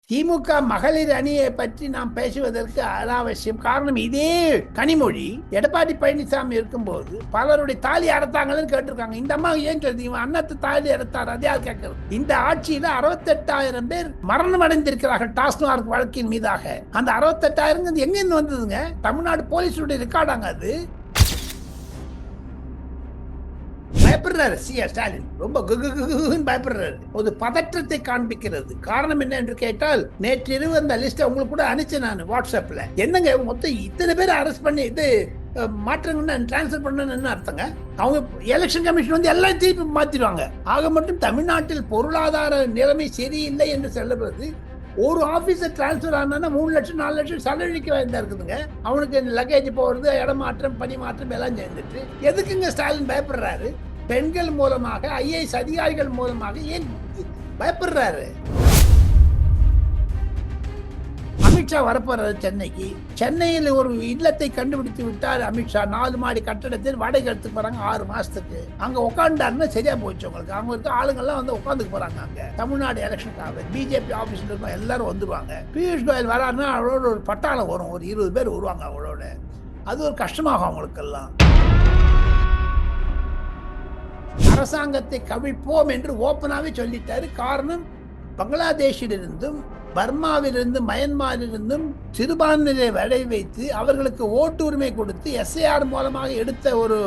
திமுக மகளிர் அணியை பற்றி நாம் பேசுவதற்கு அனாவசியம். காரணம், இதே கனிமொழி எடப்பாடி பழனிசாமி இருக்கும்போது பலருடைய தாலி அறுத்தாங்கன்னு கேட்டிருக்காங்க. இந்த அம்மா ஏன் சொல்றது, இவன் அண்ணத்து தாலி அறுத்தார், அது யார் கேட்கறது? இந்த ஆட்சியில 68,000 பேர் மரணம் அடைந்திருக்கிறார்கள் டாஸ்மாக் வழக்கின் மீதாக. அந்த 68,000 எங்க இருந்து வந்ததுங்க? தமிழ்நாடு போலீஸுடைய ரெக்கார்டாங்க அது. பயப்படுறாரு ஸ்டாலின், ரொம்ப பயப்படுறாரு. ஒரு பதற்றத்தை காண்பிக்கிறது. காரணம் என்ன என்று கேட்டால், நேற்றிரவு அந்த லிஸ்ட் உங்களுக்கு கூட அனுப்பிச்சேன் நான் வாட்ஸ்அப்ல. என்னங்க மொத்தம் இத்தனை பேர் அரெஸ்ட் பண்ணி இது மாற்றங்கள் டிரான்ஸ்பர் பண்ணணும்னு அர்த்தங்க? அவங்க எலெக்ஷன் கமிஷன் வந்து எல்லாம் திருப்பி மாத்திடுவாங்க. ஆக மட்டும் தமிழ்நாட்டில் பொருளாதார நிலைமை சரியில்லை என்று சொல்லப்படுது. ஒரு ஆபீஸர் டிரான்ஸ்பர் ஆனா 3 லட்சம் 4 லட்சம் செலவழிக்க வேண்டியதா இருக்குதுங்க. அவனுக்கு லக்கேஜ் போறது, இடமாற்றம், பணி மாற்றம் எல்லாம் சேர்ந்துட்டு எதுக்குங்க ஸ்டாலின் பயப்படுறாரு? பெண்கள் மூலமாக, ஐஏஎஸ் அதிகாரிகள் மூலமாக ஏன் பயப்படுறாரு? அமித்ஷா வரப்போறாரு சென்னைக்கு. சென்னையில் ஒரு இல்லத்தை கண்டுபிடித்து விட்டார் அமித்ஷா. 4 மாடி கட்டடத்தில் வாடகை எடுத்து போறாங்க 6 மாசத்துக்கு. அங்க உட்காந்துட்டாருன்னா சரியா போச்சு உங்களுக்கு. அவங்க இருக்க ஆளுங்கள்லாம் வந்து உட்காந்துக்கு போறாங்க. அங்க தமிழ்நாடு எலெக்ஷனுக்காக பிஜேபி ஆபீஸ்ல இருக்க எல்லாரும் வந்துருவாங்க. பியூஷ் கோயல் வராருன்னா அவரோட ஒரு பட்டாளம் வரும், ஒரு 20 பேர் வருவாங்க அவரோட. அது ஒரு கஷ்டமாகும் அவங்களுக்கு எல்லாம். அரசாங்கத்தை கவிழ்ப்போம் என்று ஓப்பனாவே சொல்லிட்டாரு. காரணம், பங்களாதேஷிலிருந்தும் பர்மாவிலிருந்தும் மயன்மாரிலிருந்தும் சிறுபான்மையை வடை வைத்து அவர்களுக்கு ஓட்டு உரிமை கொடுத்து எஸ்ஐஆர் மூலமாக எடுத்த ஒரு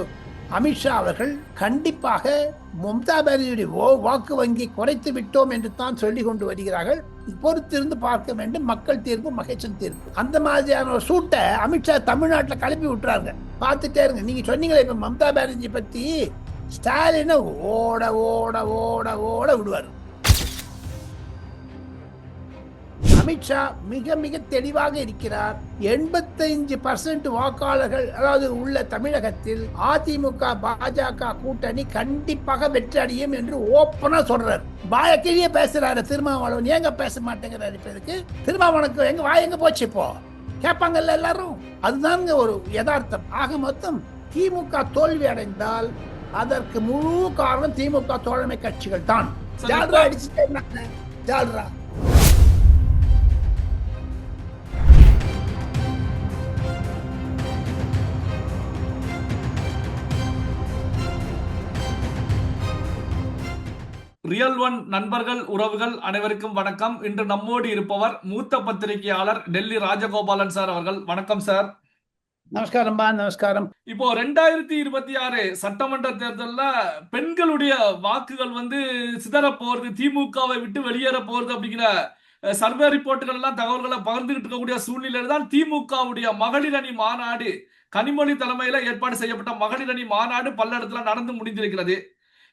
அமித்ஷா அவர்கள் கண்டிப்பாக மம்தா பானர்ஜியுடைய வாக்கு வங்கி குறைத்து விட்டோம் என்று தான் சொல்லி கொண்டு வருகிறார்கள். பொறுத்திருந்து பார்க்க வேண்டும். மக்கள் தீர்ப்பு, மகேசன் தீர்ப்பு. அந்த மாதிரியான ஒரு சூட்டை அமித்ஷா தமிழ்நாட்டில் கிளப்பி விட்டுறாங்க. பார்த்துட்டே இருங்க. நீங்க சொன்னீங்களே இப்ப மம்தா பானர்ஜி பத்தி, ஸ்டாலினை ஓட ஓட ஓட ஓட விடுவார். அமித்ஷா மிக மிக தெளிவாக இருக்கிறார். 85% வாக்காளர்கள் அதாவது உள்ள தமிழகத்தில் அதிமுக பாஜக கூட்டணி கண்டிப்பாக வெற்றி அடையும் என்று ஓப்பனா சொல்றாரு. பாயக்கிழியே பேசுறாரு திருமாவளவன். ஏங்க பேச மாட்டேங்கிறாரு? இப்ப இதுக்கு திருமாவளவனுக்கு எங்க வாய் எங்க போச்சு? இப்போ கேட்பாங்கல்ல எல்லாரும். அதுதாங்க ஒரு யதார்த்தம். ஆக மொத்தம் திமுக தோல்வி அடைந்தால் அதற்கு முழு காரணம் திமுக தோழமை கட்சிகள் தான். ஜால்ரா அடிச்சுட்டே ஜால்ரா. ரியல் ஒன் நண்பர்கள், உறவுகள் அனைவருக்கும் வணக்கம். இன்று நம்மோடு இருப்பவர் மூத்த பத்திரிகையாளர் டெல்லி ராஜகோபாலன் சார் அவர்கள். வணக்கம் சார். நமஸ்காரம்பா. நமஸ்காரம். இப்போ 2026 சட்டமன்ற தேர்தலில் பெண்களுடைய வாக்குகள் வந்து சிதற போறது, திமுகவை விட்டு வெளியேற போறது அப்படிங்கிற சர்வே ரிப்போர்ட்டுகள் எல்லாம் தகவல்களை பகிர்ந்துகிட்டு இருக்கக்கூடிய சூழ்நிலையில் தான் திமுகவுடைய மகளிர் அணி மாநாடு, கனிமொழி தலைமையில ஏற்பாடு செய்யப்பட்ட மகளிர் அணி மாநாடு பல்லடத்துல நடந்து முடிந்திருக்கிறது.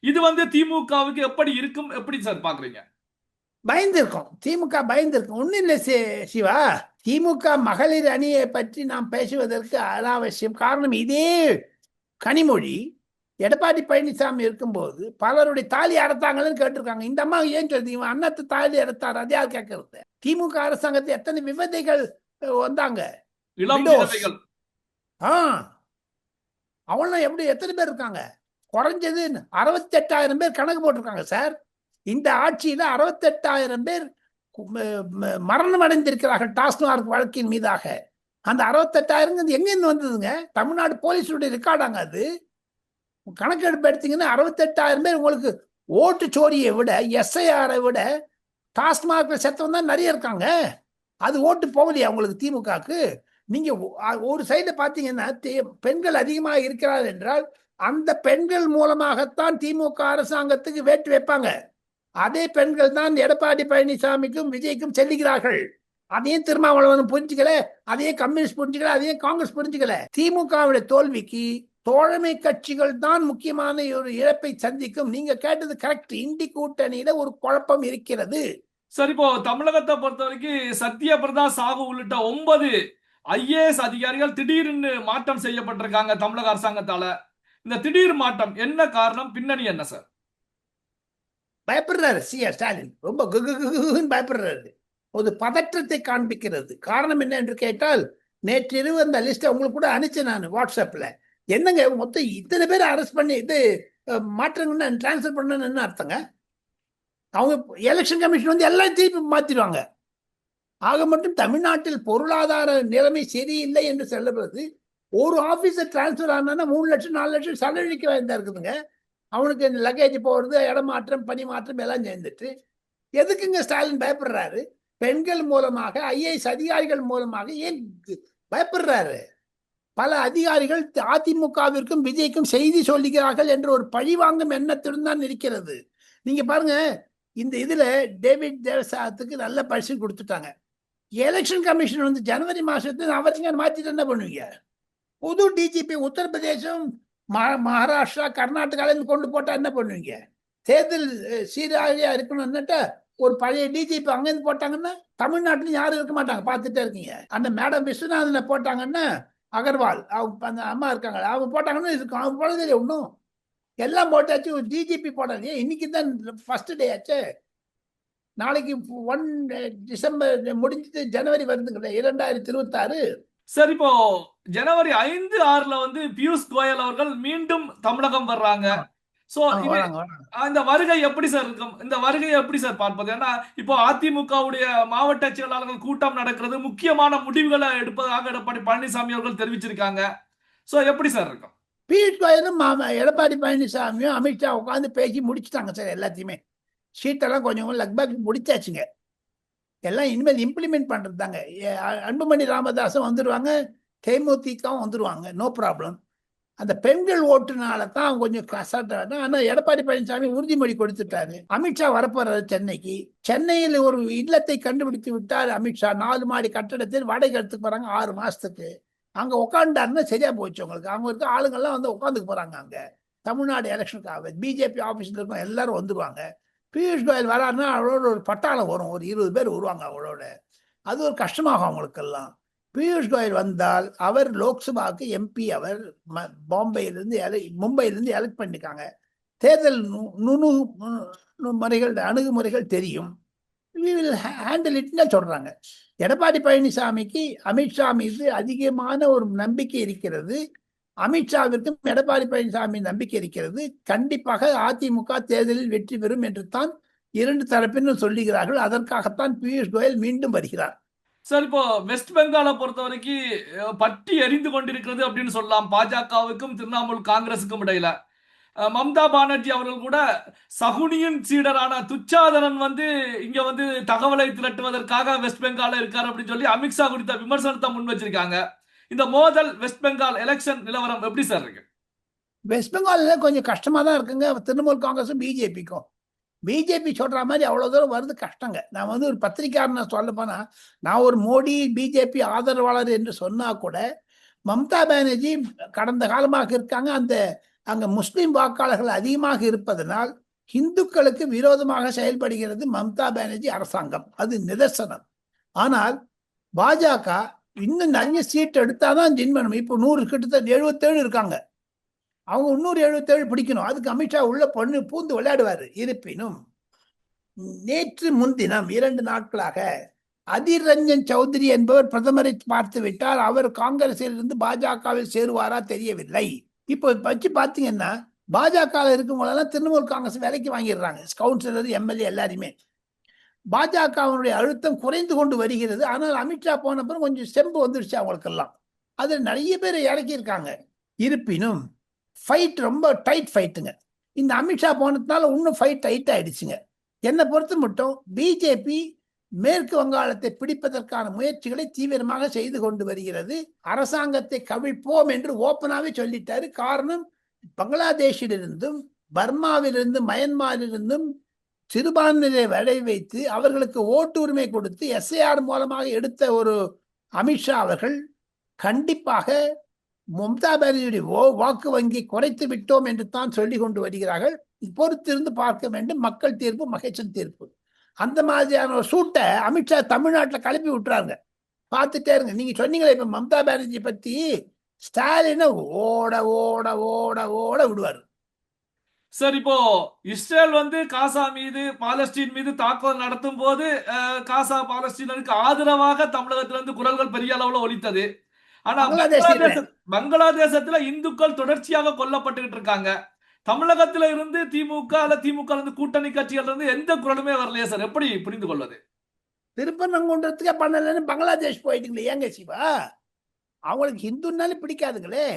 இது வந்து திமுகவுக்கு எப்படி இருக்கும், எப்படி சார் பாக்குறீங்க? பயந்திருக்கும். திமுக பயந்திருக்கும். ஒன்னும் இல்லை சிவா, திமுக மகளிர் அணியை பற்றி நாம் பேசுவதற்கு அனாவசியம். காரணம், இதே கனிமொழி எடப்பாடி பழனிசாமி இருக்கும்போது பலருடைய தாலி அறுத்தாங்கன்னு கேட்டிருக்காங்க. இந்த அம்மா ஏன் சொல்றது, இவன் அண்ணத்து தாலி அறுத்தார், அது யார் கேட்கறது? திமுக அரசாங்கத்தில் எத்தனை விவதைகள் வந்தாங்க. அவங்களும் எப்படி எத்தனை பேர் இருக்காங்க? குறைஞ்சது 68,000 பேர் கணக்கு போட்டிருக்காங்க சார். இந்த ஆட்சியில 68,000 பேர் மரணம் அடைந்திருக்கிறார்கள் டாஸ்மாக் வழக்கின் மீதாக. அந்த 68,000 எங்க இருந்து வந்ததுங்க? தமிழ்நாடு போலீஸுடைய ரெக்கார்டாங்க அது. கணக்கெடுப்பு எடுத்தீங்கன்னா 68,000 பேர் உங்களுக்கு ஓட்டு சோரியை விட, எஸ்ஐஆரை விட டாஸ்மாக் செத்தவன் தான் நிறைய இருக்காங்க. அது ஓட்டு போகலையா உங்களுக்கு திமுகக்கு? நீங்க ஒரு சைடுல பாத்தீங்கன்னா பெண்கள் அதிகமாக இருக்கிறார் என்றால் அந்த பெண்கள் மூலமாகத்தான் திமுக அரசாங்கத்துக்கு வேட்டு வைப்பாங்க. அதே பெண்கள் தான் எடப்பாடி பழனிசாமிக்கும் விஜய்க்கும் செல்லுகிறார்கள். அதையும் திருமாவளவன் புரிஞ்சுக்கல, அதையும் கம்யூனிஸ்ட் புரிஞ்சுக்கல, அதையும் காங்கிரஸ் புரிஞ்சுக்கல. திமுகவுடைய தோல்விக்கு தோழமை கட்சிகள் தான் முக்கியமான ஒரு இழப்பை சந்திக்கும். நீங்க கேட்டது கரெக்ட். இந்தி கூட்டணியில ஒரு குழப்பம் இருக்கிறது. சரி, இப்போ தமிழகத்தை பொறுத்த வரைக்கும் சத்யபிரதா சாகு உள்ளிட்ட 9 ஐஏஎஸ் அதிகாரிகள் திடீர்னு மாற்றம் செய்யப்பட்டிருக்காங்க தமிழக அரசாங்கத்தால. இந்த திடீர் மாற்றம் என்ன காரணம், பின்னணி என்ன சார்? பயப்படுறாரு ஸ்டாலின், ரொம்ப பயப்படுறாரு. ஒரு பதற்றத்தை காண்பிக்கிறது. காரணம் என்ன என்று கேட்டால், நேற்றிரவு அந்த லிஸ்ட் உங்களுக்கு கூட அனுப்பிச்சேன் நான் வாட்ஸ்அப்ல. என்னங்க மொத்தம் இத்தனை பேர் அரெஸ்ட் பண்ணி இது மாற்றங்கள் டிரான்ஸ்பர் பண்ணணும்னு அர்த்தங்க? அவங்க எலெக்ஷன் கமிஷன் வந்து எல்லாம் திருப்பி மாத்திடுவாங்க. ஆக மட்டும் தமிழ்நாட்டில் பொருளாதார நிலைமை சரியில்லை என்று சொல்லப்படுது. ஒரு ஆபீசர் டிரான்ஸ்பர் ஆனா 3 லட்சம் 4 லட்சம் செலவழிக்க வேண்டியதா இருக்குதுங்க. அவனுக்கு இந்த லக்கேஜ் போடுறது, இடமாற்றம், பணி மாற்றம் எல்லாம் சேர்ந்துட்டு எதுக்குங்க ஸ்டாலின் பயப்படுறாரு? பெண்கள் மூலமாக, ஐஏஎஸ் அதிகாரிகள் மூலமாக ஏன் பயப்படுறாரு? பல அதிகாரிகள் அதிமுகவிற்கும் விஜய்க்கும் செய்தி சொல்லுகிறார்கள் என்ற ஒரு பழிவாங்கும் எண்ணத்துடன் தான் இருக்கிறது. நீங்க பாருங்க, இந்த இதுல டேவிட் தேவசாத்துக்கு நல்ல பரிசு கொடுத்துட்டாங்க. எலெக்ஷன் கமிஷன் வந்து ஜனவரி மாசத்துல அவருங்க மாத்திட்டு என்ன பண்ணுவீங்க? புது டிஜிபி உத்தரப்பிரதேசம், மகாராஷ்டிரா, கர்நாடகால இருந்து கொண்டு போட்டா என்ன பண்ணுவீங்க? தேர்தல் சீராழியா இருக்கணும்னுட்டு ஒரு பழைய டிஜிபி அங்கிருந்து போட்டாங்கன்னா தமிழ்நாட்டிலும் யாரும் இருக்க மாட்டாங்க, பார்த்துட்டே இருக்கீங்க. அந்த மேடம் விஸ்வநாதனை போட்டாங்கன்னா, அகர்வால் அவங்க அந்த அம்மா இருக்காங்க, அவங்க போட்டாங்கன்னா இருக்கும். அவங்க போனது ஒன்றும் எல்லாம் போட்டாச்சு. ஒரு டிஜிபி போடலையே. இன்னைக்கு தான் ஃபர்ஸ்ட் டே ஆச்சு. நாளைக்கு 1 டிசம்பர் முடிஞ்சிட்டு ஜனவரி வருதுங்களே 2026. சார், இப்போ ஜனவரி 5, 6ல வந்து பியூஷ் கோயல் அவர்கள் மீண்டும் தமிழகம் வர்றாங்க. சோ இது வராங்க வராங்க. இந்த வருகை எப்படி சார் இருக்கும்? இந்த வருகையை எப்படி சார் பார்ப்பது? ஏன்னா இப்போ அதிமுகவுடைய மாவட்ட செயலாளர்கள் கூட்டம் நடக்கிறது, முக்கியமான முடிவுகளை எடுப்பதாக எடப்பாடி பழனிசாமி அவர்கள் தெரிவிச்சிருக்காங்க. சோ எப்படி சார் இருக்கும்? பியூஷ் கோயலும் எடப்பாடி பழனிசாமியும் அமித்ஷா உட்காந்து பேசி முடிச்சுட்டாங்க சார். எல்லாத்தையுமே ஷீட்டெல்லாம் கொஞ்சம் லக்பக் முடிச்சாச்சுங்க. எல்லாம் இனிமேல் இம்ப்ளிமெண்ட் பண்றது தாங்க. அன்புமணி ராமதாஸும் வந்துடுவாங்க, தேமுதிகவும் வந்துடுவாங்க, நோ ப்ராப்ளம். அந்த பெண்கள் ஓட்டுனால தான் கொஞ்சம் கஷ்டம். ஆனால் எடப்பாடி பழனிசாமி உறுதிமொழி கொடுத்துட்டாரு. அமித்ஷா வரப்போறாரு சென்னைக்கு. சென்னையில் ஒரு இல்லத்தை கண்டுபிடித்து விட்டார் அமித்ஷா. 4 மாடி கட்டடத்தில் வாடகை எடுத்துக்கு போறாங்க 6 மாசத்துக்கு. அங்க உட்காந்துட்டாருன்னா சரியா போச்சு உங்களுக்கு. அவங்க இருக்க ஆளுங்கெல்லாம் வந்து உட்காந்துக்கு போறாங்க. அங்க தமிழ்நாடு எலெக்ஷனுக்காக பிஜேபி ஆபீஸ்ல இருக்கும் எல்லாரும் வந்துருவாங்க. பியூஷ் கோயல் வராருன்னா அவரோட ஒரு பட்டாளம் வரும், ஒரு 20 பேர் வருவாங்க அவரோட. அது ஒரு கஷ்டமாகும் அவங்களுக்கெல்லாம். பியூஷ் கோயல் வந்தால் அவர் லோக்சபாவுக்கு எம்பி. அவர் மும்பையிலிருந்து எலெக்ட் பண்ணிருக்காங்க. தேர்தல் அணுகுமுறைகள் தெரியும். சொல்றாங்க. எடப்பாடி பழனிசாமிக்கு அமித்ஷா மீது அதிகமான ஒரு நம்பிக்கை இருக்கிறது. அமித்ஷாவிற்கும் எடப்பாடி பழனிசாமி நம்பிக்கை இருக்கிறது. கண்டிப்பாக அதிமுக தேர்தலில் வெற்றி பெறும் என்று தான் 2 தரப்பினரும் சொல்லுகிறார்கள். அதற்காகத்தான் பியூஷ் கோயல் மீண்டும் வருகிறார். சார், இப்போ வெஸ்ட் பெங்காலை பொறுத்த வரைக்கும் பற்றி எரிந்து கொண்டிருக்கிறது அப்படின்னு சொல்லலாம். பாஜகவுக்கும் திரிணாமுல் காங்கிரசுக்கும் இடையில மம்தா பானர்ஜி அவர்கள் கூட சகுனியின் சீடரான துச்சாதனன் வந்து இங்க வந்து தகவலை திரட்டுவதற்காக வெஸ்ட் பெங்கால இருக்காரு அப்படின்னு சொல்லி அமித்ஷா குறித்த விமர்சனத்தை முன் வச்சிருக்காங்க. இந்த மோதல் வெஸ்ட் பெங்கால் எலெக்ஷன் நிலவரம் எப்படி சார் இருக்கு? வெஸ்ட் பெங்கால்ல கொஞ்சம் கஷ்டமா தான் இருக்குங்க. திரிணாமுல் காங்கிரஸும் பிஜேபிக்கும். பிஜேபி சொல்ற மாதிரி அவ்வளவு தூரம் வருது கஷ்டங்க. நான் வந்து ஒரு பத்திரிகையாளர் சொல்ல போனா, நான் ஒரு மோடி பிஜேபி ஆதரவாளர் என்று சொன்னா கூட மம்தா பானர்ஜி கடந்த காலமாக இருக்காங்க. அங்க முஸ்லிம் வாக்காளர்கள் அதிகமாக இருப்பதனால் இந்துக்களுக்கு விரோதமாக செயல்படுகிறது மம்தா பானர்ஜி அரசாங்கம். அது நிதர்சனம். ஆனால் பாஜக இன்னும் நிறைய சீட் எடுத்தாதான் ஜின் பண்ணும். இப்போ 100 கிட்டத்தட்ட 77 இருக்காங்க. அவங்க 377 பிடிக்கணும். அதுக்கு அமித்ஷா உள்ள பூந்து விளையாடுவாரு. இருப்பினும் நேற்று முன்தினம் 2 நாட்களாக அதிர் ரஞ்சன் சௌத்ரி என்பவர் பிரதமரை பார்த்து விட்டார். அவர் காங்கிரஸில் இருந்து பாஜகவில் சேருவாரா தெரியவில்லை. இப்போ வச்சு பார்த்தீங்கன்னா பாஜக இருக்கும்போதெல்லாம் திரிணாமுல் காங்கிரஸ் விலைக்கு வாங்கிடுறாங்க. கவுன்சிலர், எம்எல்ஏ எல்லாருமே. பாஜகவினுடைய அழுத்தம் குறைந்து கொண்டு வருகிறது. ஆனால் அமித்ஷா போன பிறகு கொஞ்சம் செம்பு வந்துருச்சு அவங்களுக்கெல்லாம். அதில் நிறைய பேர் இறக்கியிருக்காங்க. இருப்பினும் ஃபைட் ரொம்ப டைட் ஃபைட்டுங்க. இந்த அமித்ஷா போனதுனால இன்னும் ஃபைட் டைட் ஆயிடுச்சுங்க. என்னை பொறுத்து மட்டும் பிஜேபி மேற்கு வங்காளத்தை பிடிப்பதற்கான முயற்சிகளை தீவிரமாக செய்து கொண்டு வருகிறது. அரசாங்கத்தை கவிழ்ப்போம் என்று ஓப்பனாவே சொல்லிட்டாரு. காரணம், பங்களாதேஷிலிருந்தும் பர்மாவிலிருந்தும் மயன்மாரிலிருந்தும் சிறுபான்மையை வடை வைத்து அவர்களுக்கு ஓட்டு உரிமை கொடுத்து எஸ்ஐஆர் மூலமாக எடுத்த ஒரு அமித்ஷா அவர்கள் கண்டிப்பாக மம்தா பானர்ஜியுடைய வாக்கு வங்கி குறைத்து விட்டோம் என்று தான் சொல்லி கொண்டு வருகிறார்கள். பொறுத்திருந்து பார்க்க வேண்டும். மக்கள் தீர்ப்பு, மகேசன் தீர்ப்பு. அந்த மாதிரியான ஒரு சூட்டை அமித்ஷா தமிழ்நாட்டில் கிளப்பி விட்டுறாங்க. பார்த்துட்டே இருங்க. நீங்க சொன்னீங்களே இப்ப மம்தா பானர்ஜி பத்தி, ஸ்டாலினை ஓட ஓட ஓட ஓட விடுவார். சார், இப்போ இஸ்ரேல் வந்து காசா மீது, பாலஸ்தீன் மீது தாக்குதல் நடத்தும் போது காசா பாலஸ்தீனருக்கு ஆதரவாக தமிழகத்திலிருந்து குரல்கள் பெரிய அளவுல ஒலித்தது. ஆனா பங்களாதேசத்துல இந்துக்கள் தொடர்ச்சியாக கொல்லப்பட்டுகிட்டு இருக்காங்க. தமிழகத்தில இருந்து திமுக இருந்து கூட்டணி கட்சிகள் இருந்து எந்த குரலுமே வரலையே சார். எப்படி புரிந்து கொள்வது? திருப்பரங்குன்றத்துக்கே பண்ணலன்னு பங்களாதேஷ் போயிட்டீங்களே ஏங்க சிவா? அவங்களுக்கு ஹிந்துன்னாலே பிடிக்காதுங்களே.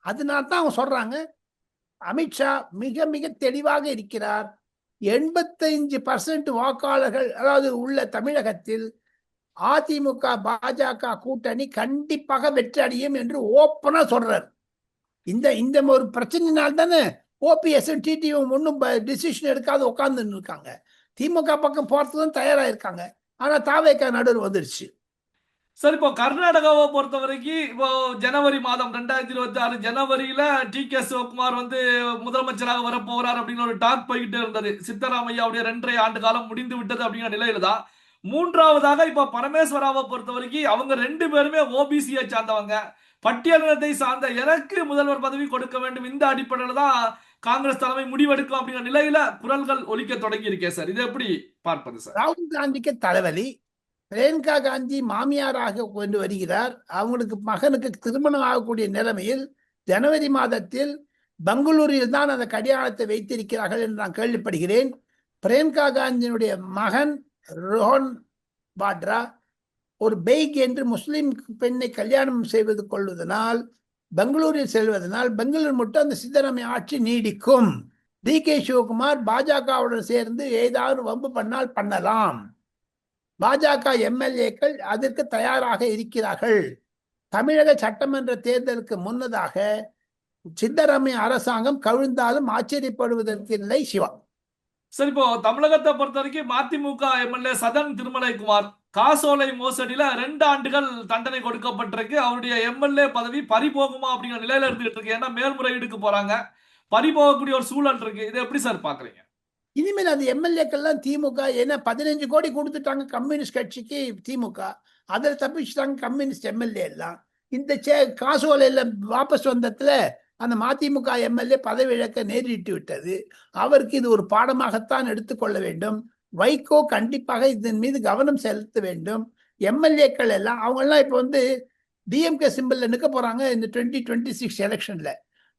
அதனால தான் அவங்க சொல்றாங்க. அமித்ஷா மிக மிக தெளிவாக இருக்கிறார். 85% வாக்காளர்கள் அதாவது உள்ள தமிழகத்தில் அதிமுக பாஜக கூட்டணி கண்டிப்பாக வெற்றி அடையும் என்று ஓப்பனா சொல்றார். இந்த இந்த ஒரு பிரச்சனையினால் தானே ஓபிஎஸ் டிடியும் ஒன்றும் டிசிஷன் எடுக்காத உட்கார்ந்து இருக்காங்க. திமுக பக்கம் போறதுக்கும் தயாரா இருக்காங்க. ஆனா தாவேக்கா நடுவர் வந்துருச்சு. சார் இப்போ கர்நாடகாவை பொறுத்த வரைக்கும் இப்போ ஜனவரி மாதம் 2026 ஜனவரியில டி.கே. சிவகுமார் வந்து முதலமைச்சராக வரப்போகிறார் அப்படின்னு ஒரு டாக் போய்கிட்டே இருந்தது. சித்தராமையாவுடைய 2.5 ஆண்டு காலம் முடிந்து விட்டது அப்படிங்கிற நிலையில தான் மூன்றாவதாக இப்ப பரமேஸ்வராவை பொறுத்த வரைக்கும் அவங்க 2 பேருமே ஓபிசியை சார்ந்தவங்க. பட்டியலினத்தை சார்ந்த எனக்கு முதல்வர் பதவி கொடுக்க வேண்டும், இந்த அடிப்படையில் தான் காங்கிரஸ் தலைமை முடிவெடுக்கும் அப்படிங்கிற நிலையில குரல்கள் ஒலிக்க தொடங்கி இருக்கே சார். இது எப்படி பார்ப்பது சார்? ராகுல் காந்திக்கு தலைவலி. பிரியங்கா காந்தி மாமியாராக கொண்டு வருகிறார். அவங்களுக்கு மகனுக்கு திருமணம் ஆகக்கூடிய நிலைமையில் ஜனவரி மாதத்தில் பெங்களூரில் தான் அந்த கல்யாணத்தை வைத்திருக்கிறார்கள் என்று நான் கேள்விப்படுகிறேன். பிரியங்கா காந்தியினுடைய மகன் ரோஹன் வாட்ரா ஒரு பெய்க் என்று முஸ்லிம் பெண்ணை கல்யாணம் செய்வது கொள்வதனால் பெங்களூரில் செல்வதனால் பெங்களூர் மட்டும் அந்த சித்தராமையா ஆட்சி நீடிக்கும். டி.கே. சிவகுமார் பாஜகவுடன் சேர்ந்து ஏதாவது வம்பு பண்ணால் பண்ணலாம். பாஜக எம்எல்ஏக்கள் அதற்கு தயாராக இருக்கிறார்கள். தமிழக சட்டமன்ற தேர்தலுக்கு முன்னதாக சித்தராமையா அரசாங்கம் கவிழ்ந்தாலும் ஆச்சரியப்படுவதற்கு இல்லை சிவா. சரி, இப்போ தமிழகத்தை பொறுத்த வரைக்கும் மதிமுக எம்எல்ஏ சதன் திருமலைக்குமார் காசோலை மோசடியில 2 ஆண்டுகள் தண்டனை கொடுக்கப்பட்டிருக்கு. அவருடைய எம்எல்ஏ பதவி பறிபோகுமா அப்படிங்கிற நிலையில இருந்துகிட்டு இருக்கு. ஏன்னா மேல்முறையீடுக்கு போறாங்க, பறிபோகக்கூடிய ஒரு சூழல் இருக்கு. இதை எப்படி சார் பாக்குறீங்க? இனிமேல் அது எம்எல்ஏக்கள்லாம் திமுக ஏன்னா 15 கோடி கொடுத்துட்டாங்க கம்யூனிஸ்ட் கட்சிக்கு திமுக. அதில் தப்பிச்சுட்டாங்க கம்யூனிஸ்ட் எம்எல்ஏ எல்லாம். இந்த காசோலையில வாபஸ் வந்ததுல அந்த மதிமுக எம்எல்ஏ பதவி இழக்க நேரிட்டு விட்டது. அவருக்கு இது ஒரு பாடமாகத்தான் எடுத்துக்கொள்ள வேண்டும். வைகோ கண்டிப்பாக இதன் மீது கவனம் செலுத்த வேண்டும். எம்எல்ஏக்கள் எல்லாம் அவங்க எல்லாம் இப்ப வந்து டிஎம்கே சிம்பிள்ல நிற்க போறாங்க இந்த 2026 எலெக்ஷன்ல.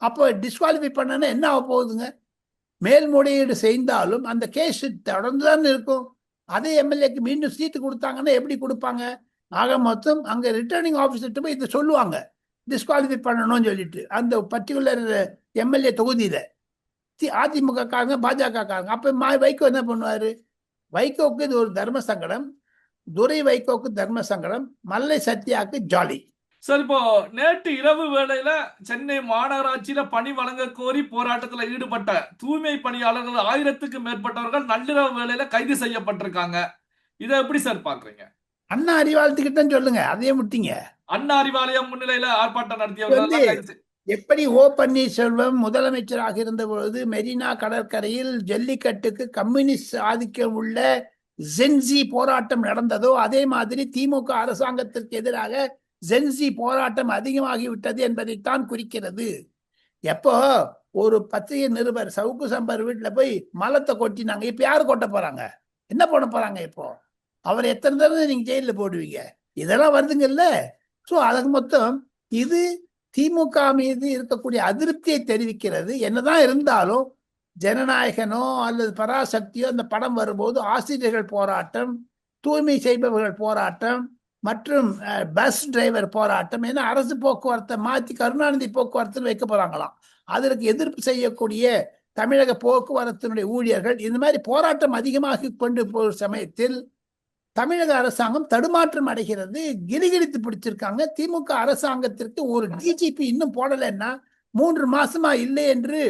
அப்போ டிஸ்குவாலிஃபை பண்ணனா என்ன ஆக போகுதுங்க? மேல்முறையீடு செய்தாலும் அந்த கேஸ் தொடர்ந்துதான் இருக்கும். அதே எம்எல்ஏக்கு மீண்டும் சீட்டு கொடுத்தாங்கன்னா எப்படி கொடுப்பாங்க? ஆக மொத்தம் அங்க ரிட்டர்னிங் ஆபீசர்கிட்ட போய் இதை சொல்லுவாங்க, டிஸ்குவாலிஃபை பண்ணணும்னு சொல்லிட்டு அந்த பர்டிகுலர் எம்எல்ஏ தொகுதியில அதிமுக காரங்க பாஜக காரங்க. அப்ப வைகோ என்ன பண்ணுவாரு? வைகோக்கு இது ஒரு தர்ம சங்கடம், துரை வைகோக்கு தர்ம சங்கடம், மல்லை சத்யாக்கு ஜாலி. சார், இப்போ நேற்று இரவு வேளையில சென்னை மாநகராட்சியில பணி வழங்க கோரி போராட்டத்தில் ஈடுபட்ட தூய்மை பணியாளர்கள் 1000க்கும் மேற்பட்டவர்கள் நள்ளிரவு வேளையில கைது செய்யப்பட்டிருக்காங்க. இதை எப்படி சார் பாக்குறீங்க? அண்ணா அறிவாலயத்துக்கிட்ட சொல்லுங்க, அதையே முட்டிங்க. அண்ணா அறிவாலயம் முன்னிலையில ஆர்ப்பாட்டம் நடத்தியவர்கள் எப்படி ஓ பன்னீர்செல்வம் முதலமைச்சராக இருந்த பொழுது மெரினா கடற்கரையில் ஜல்லிக்கட்டுக்கு கம்யூனிஸ்ட் ஆதிக்கம் உள்ள ஜென்சி போராட்டம் நடந்ததோ அதே மாதிரி திமுக அரசாங்கத்திற்கு எதிராக ஜென்சி போராட்டம் அதிகமாகிவிட்டது என்பதைத்தான் குறிக்கிறது. எப்போ ஒரு பத்திரிகை நிருபர் சவுக்கு சம்பர் வீட்டுல போய் மலத்தை கொட்டினாங்க. இப்ப யாரு கொட்ட போறாங்க? என்ன பண்ண போறாங்க? இப்போ அவர் எத்தனை தடவை நீங்க ஜெயில போடுவீங்க? இதெல்லாம் வருதுங்கல்ல. சோ அதுக்கு மொத்தம் இது திமுக மீது இருக்கக்கூடிய அதிருப்தியை தெரிவிக்கிறது. என்னதான் இருந்தாலும் ஜனநாயகனோ அல்லது பராசக்தியோ அந்த படம் வரும்போது ஆசிரியர்கள் போராட்டம், தூய்மை செய்பவர்கள் போராட்டம் மற்றும் பஸ் டிரைவர் போராட்டம், ஏன்னா அரசு போக்குவரத்தை மாற்றி கருணாநிதி போக்குவரத்து வைக்க போறாங்களாம். அதற்கு எதிர்ப்பு செய்யக்கூடிய தமிழக போக்குவரத்தினுடைய ஊழியர்கள் இந்த மாதிரி போராட்டம் அதிகமாக கொண்டு போகும் சமயத்தில் தமிழக அரசாங்கம் தடுமாற்றம் அடைகிறது. கிரிகிரித்து பிடிச்சிருக்காங்க. திமுக அரசாங்கத்திற்கு ஒரு டிஜிபி இன்னும் போடலைன்னா 3 மாசமா இல்லை என்று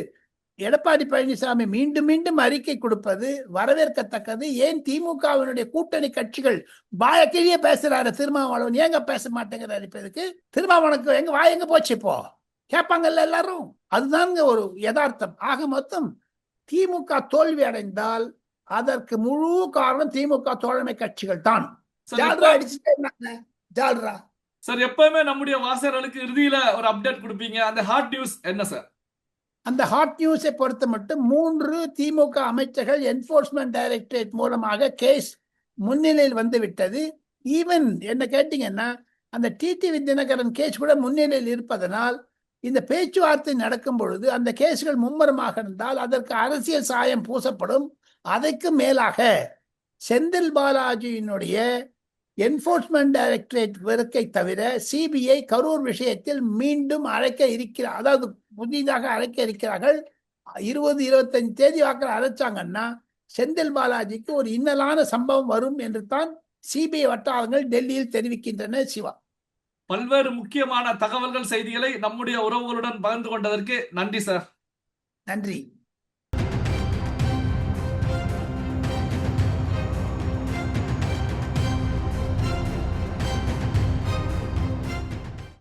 எடப்பாடி பழனிசாமி மீண்டும் மீண்டும் அறிக்கை கொடுப்பது வரவேற்கத்தக்கது. ஏன் திமுகவினுடைய கூட்டணி கட்சிகள் வாயக்கிழியே பேசுறாரு திருமாவளவன், ஏங்க பேச மாட்டேங்கிறாரு? இப்ப இதுக்கு திருமாவளவனுக்கு எங்க வாய் எங்க போச்சு? இப்போ கேட்பாங்கல்ல எல்லாரும். அதுதாங்க ஒரு யதார்த்தம். ஆக மொத்தம் திமுக தோல்வி அடைந்தால் அதற்கு முழு காரணம் திமுக தோழமை கட்சிகள் தான். சார், எப்பவுமே நம்முடைய வாசகர்களுக்கு இறுதியில ஒரு அப்டேட் கொடுப்பீங்க. அந்த ஹாட் நியூஸ் என்ன சார்? அந்த ஹாட் நியூஸை பொறுத்த மட்டும் 3 திமுக அமைச்சர்கள் என்போர்ஸ்மெண்ட் டைரக்டரேட் மூலமாக கேஸ் முன்னிலையில் வந்து விட்டது. ஈவன் என்ன கேட்டீங்கன்னா அந்த டிடிவி தினகரன் கேஸ் கூட முன்னிலையில் இருப்பதனால் இந்த பேச்சுவார்த்தை நடக்கும் பொழுது அந்த கேஸ்கள் மும்முரமாக இருந்தால் அதற்கு அரசியல் சாயம் பூசப்படும். அதற்கு மேலாக செந்தில் பாலாஜியினுடைய என்போர்ஸ்மெண்ட் டைரக்டரேட் வழக்கை தவிர சிபிஐ கரூர் விஷயத்தில் மீண்டும் அழைக்க இருக்கிறார், அதாவது புதிதாக அழைக்க இருக்கிறார்கள். 20-25 தேதி வாக்கில் அழைச்சாங்கன்னா செந்தில் பாலாஜிக்கு ஒரு இன்னலான சம்பவம் வரும் என்று தான் சிபிஐ வட்டாரங்கள் டெல்லியில் தெரிவிக்கின்றன. சிவா, பல்வேறு முக்கியமான தகவல்கள், செய்திகளை நம்முடைய உறவுகளுடன் பகிர்ந்து கொண்டதற்கு நன்றி சார். நன்றி.